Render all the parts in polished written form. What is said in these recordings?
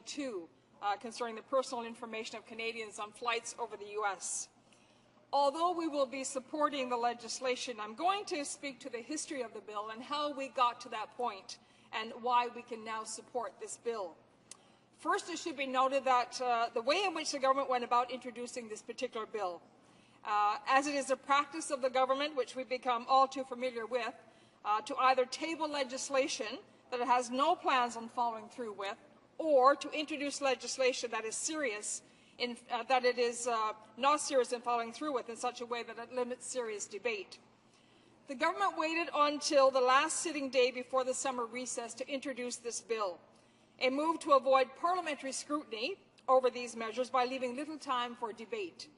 C-42 concerning the personal information of Canadians on flights over the U.S. Although we will be supporting the legislation, I'm going to speak to the history of the bill and how we got to that point and why we can now support this bill. First, it should be noted that the way in which the government went about introducing this particular bill, as it is a practice of the government, which we've become all too familiar with, to either table legislation that it has no plans on following through with, or to introduce legislation that is serious, that it is not serious in following through with in such a way that it limits serious debate. The government waited until the last sitting day before the summer recess to introduce this bill, a move to avoid parliamentary scrutiny over these measures by leaving little time for debate.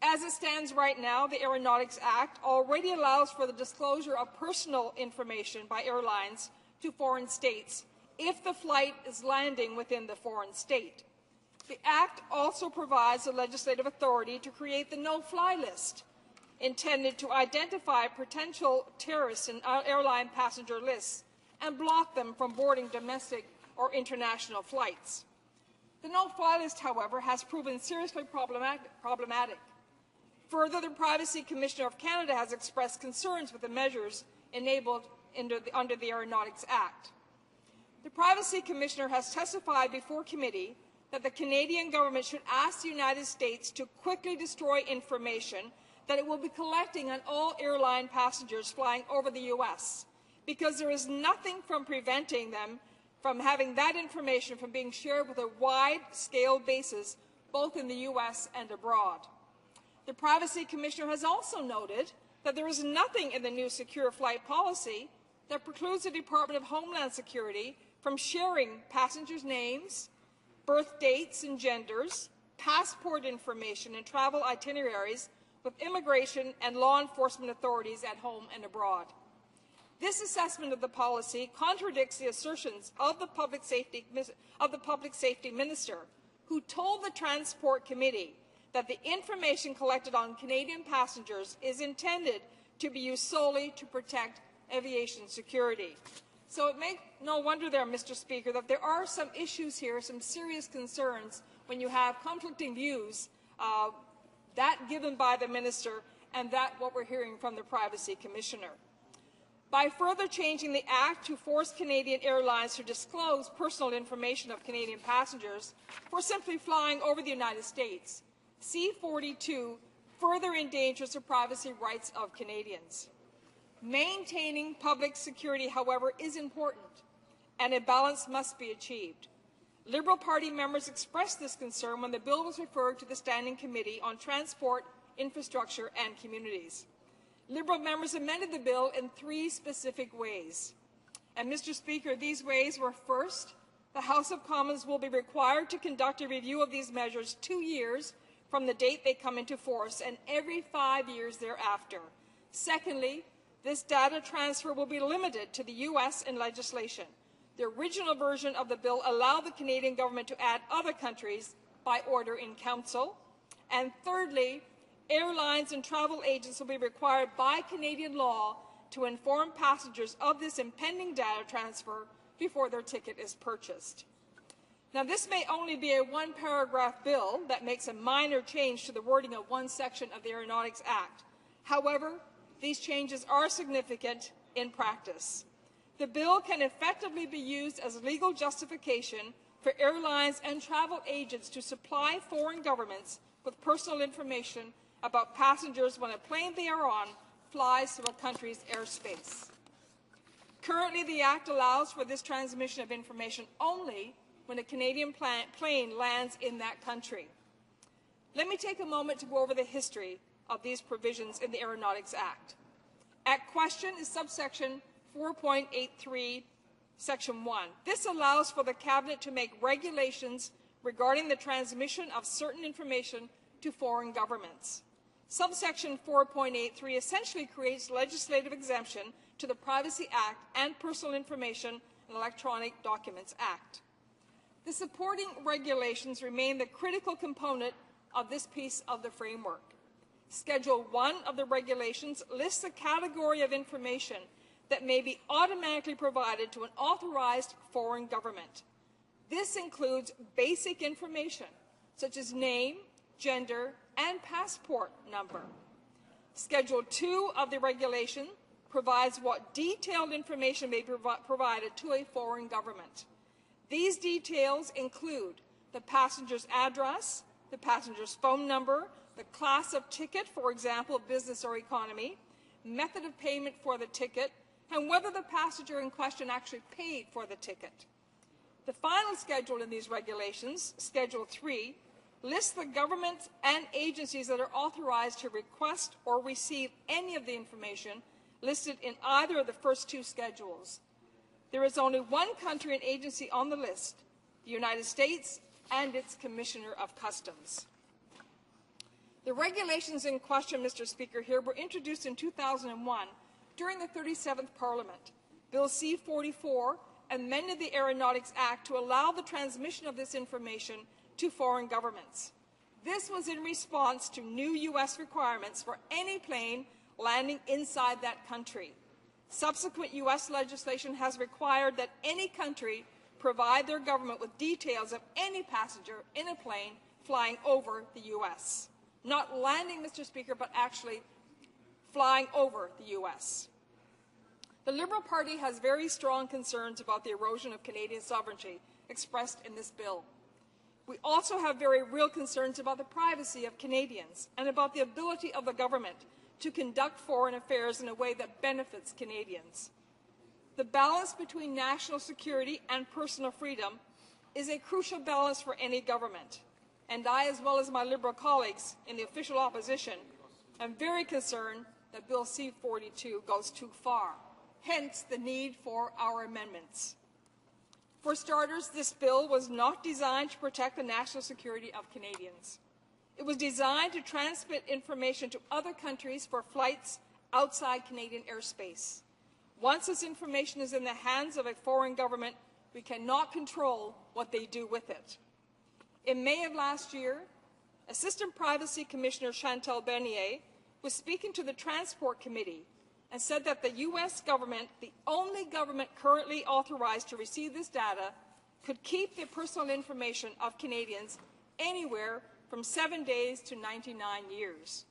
As it stands right now, the Aeronautics Act already allows for the disclosure of personal information by airlines to foreign states if the flight is landing within the foreign state. The Act also provides the legislative authority to create the no-fly list, intended to identify potential terrorists in airline passenger lists and block them from boarding domestic or international flights. The no-fly list, however, has proven seriously problematic. Further, the Privacy Commissioner of Canada has expressed concerns with the measures enabled under the Aeronautics Act. The Privacy Commissioner has testified before committee that the Canadian government should ask the United States to quickly destroy information that it will be collecting on all airline passengers flying over the U.S., because there is nothing from preventing them from having that information from being shared with a wide-scale basis, both in the U.S. and abroad. The Privacy Commissioner has also noted that there is nothing in the new secure flight policy that precludes the Department of Homeland Security from sharing passengers' names, birth dates and genders, passport information, and travel itineraries with immigration and law enforcement authorities at home and abroad. This assessment of the policy contradicts the assertions of the Public Safety Minister, who told the Transport Committee that the information collected on Canadian passengers is intended to be used solely to protect aviation security. So it makes no wonder there, Mr. Speaker, that there are some issues here, some serious concerns when you have conflicting views, that given by the Minister and that what we're hearing from the Privacy Commissioner. By further changing the Act to force Canadian airlines to disclose personal information of Canadian passengers for simply flying over the United States, C-42 further endangers the privacy rights of Canadians. Maintaining public security, however, is important, and a balance must be achieved. Liberal Party members expressed this concern when the bill was referred to the Standing Committee on Transport, Infrastructure and Communities. Liberal members amended the bill in 3 specific ways. And, Mr. Speaker, these ways were: first, the House of Commons will be required to conduct a review of these measures 2 years from the date they come into force and every 5 years thereafter. Secondly, this data transfer will be limited to the U.S. in legislation. The original version of the bill allowed the Canadian government to add other countries by order in Council. And thirdly, airlines and travel agents will be required by Canadian law to inform passengers of this impending data transfer before their ticket is purchased. Now, this may only be a 1-paragraph bill that makes a minor change to the wording of one section of the Aeronautics Act. However, these changes are significant in practice. The bill can effectively be used as legal justification for airlines and travel agents to supply foreign governments with personal information about passengers when a plane they are on flies through a country's airspace. Currently, the Act allows for this transmission of information only when a Canadian plane lands in that country. Let me take a moment to go over the history of these provisions in the Aeronautics Act. At question is subsection 4.83, section 1. This allows for the Cabinet to make regulations regarding the transmission of certain information to foreign governments. Subsection 4.83 essentially creates legislative exemption to the Privacy Act and Personal Information and Electronic Documents Act. The supporting regulations remain the critical component of this piece of the framework. Schedule 1 of the regulations lists a category of information that may be automatically provided to an authorized foreign government. This includes basic information, such as name, gender, and passport number. Schedule 2 of the regulation provides what detailed information may be provided to a foreign government. These details include the passenger's address, the passenger's phone number, the class of ticket, for example, business or economy, method of payment for the ticket, and whether the passenger in question actually paid for the ticket. The final schedule in these regulations, Schedule 3, lists the governments and agencies that are authorized to request or receive any of the information listed in either of the first two schedules. There is only one country and agency on the list, the United States and its Commissioner of Customs. The regulations in question, Mr. Speaker, here were introduced in 2001 during the 37th Parliament. Bill C-44 amended the Aeronautics Act to allow the transmission of this information to foreign governments. This was in response to new U.S. requirements for any plane landing inside that country. Subsequent U.S. legislation has required that any country provide their government with details of any passenger in a plane flying over the U.S. Not landing, Mr. Speaker, but actually flying over the U.S. The Liberal Party has very strong concerns about the erosion of Canadian sovereignty expressed in this bill. We also have very real concerns about the privacy of Canadians and about the ability of the government to conduct foreign affairs in a way that benefits Canadians. The balance between national security and personal freedom is a crucial balance for any government. And I, as well as my Liberal colleagues in the official opposition, am very concerned that Bill C-42 goes too far, hence the need for our amendments. For starters, this bill was not designed to protect the national security of Canadians. It was designed to transmit information to other countries for flights outside Canadian airspace. Once this information is in the hands of a foreign government, we cannot control what they do with it. In May of last year, Assistant Privacy Commissioner Chantal Bernier was speaking to the Transport Committee and said that the U.S. government, the only government currently authorized to receive this data, could keep the personal information of Canadians anywhere from 7 days to 99 years.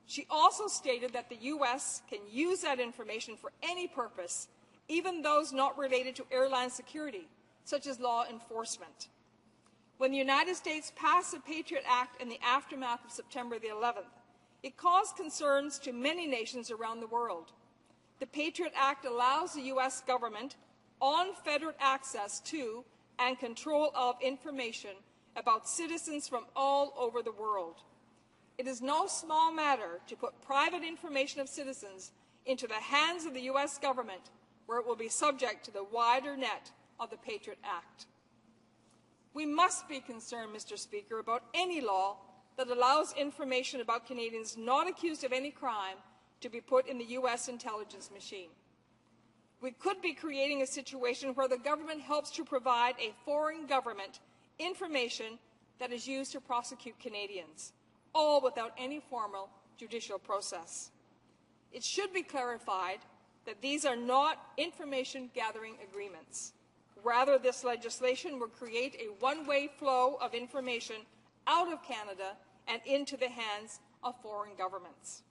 She also stated that the U.S. can use that information for any purpose, even those not related to airline security, such as law enforcement. When the United States passed the Patriot Act in the aftermath of September the 11th, it caused concerns to many nations around the world. The Patriot Act allows the U.S. government unfettered access to and control of information about citizens from all over the world. It is no small matter to put private information of citizens into the hands of the U.S. government, where it will be subject to the wider net of the Patriot Act. We must be concerned, Mr. Speaker, about any law that allows information about Canadians not accused of any crime to be put in the U.S. intelligence machine. We could be creating a situation where the government helps to provide a foreign government information that is used to prosecute Canadians, all without any formal judicial process. It should be clarified that these are not information-gathering agreements. Rather, this legislation will create a one-way flow of information out of Canada and into the hands of foreign governments.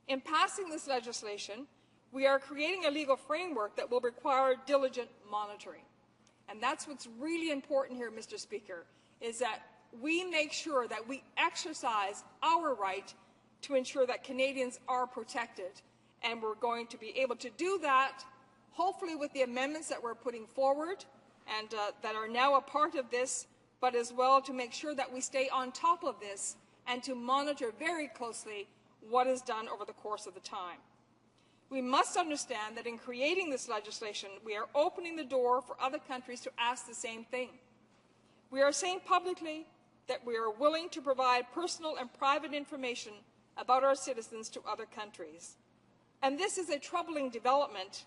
In passing this legislation, we are creating a legal framework that will require diligent monitoring. And that's what's really important here, Mr. Speaker, is that we make sure that we exercise our right to ensure that Canadians are protected. And we're going to be able to do that, hopefully with the amendments that we're putting forward and that are now a part of this, but as well to make sure that we stay on top of this and to monitor very closely what is done over the course of the time. We must understand that in creating this legislation, we are opening the door for other countries to ask the same thing. We are saying publicly that we are willing to provide personal and private information about our citizens to other countries. And this is a troubling development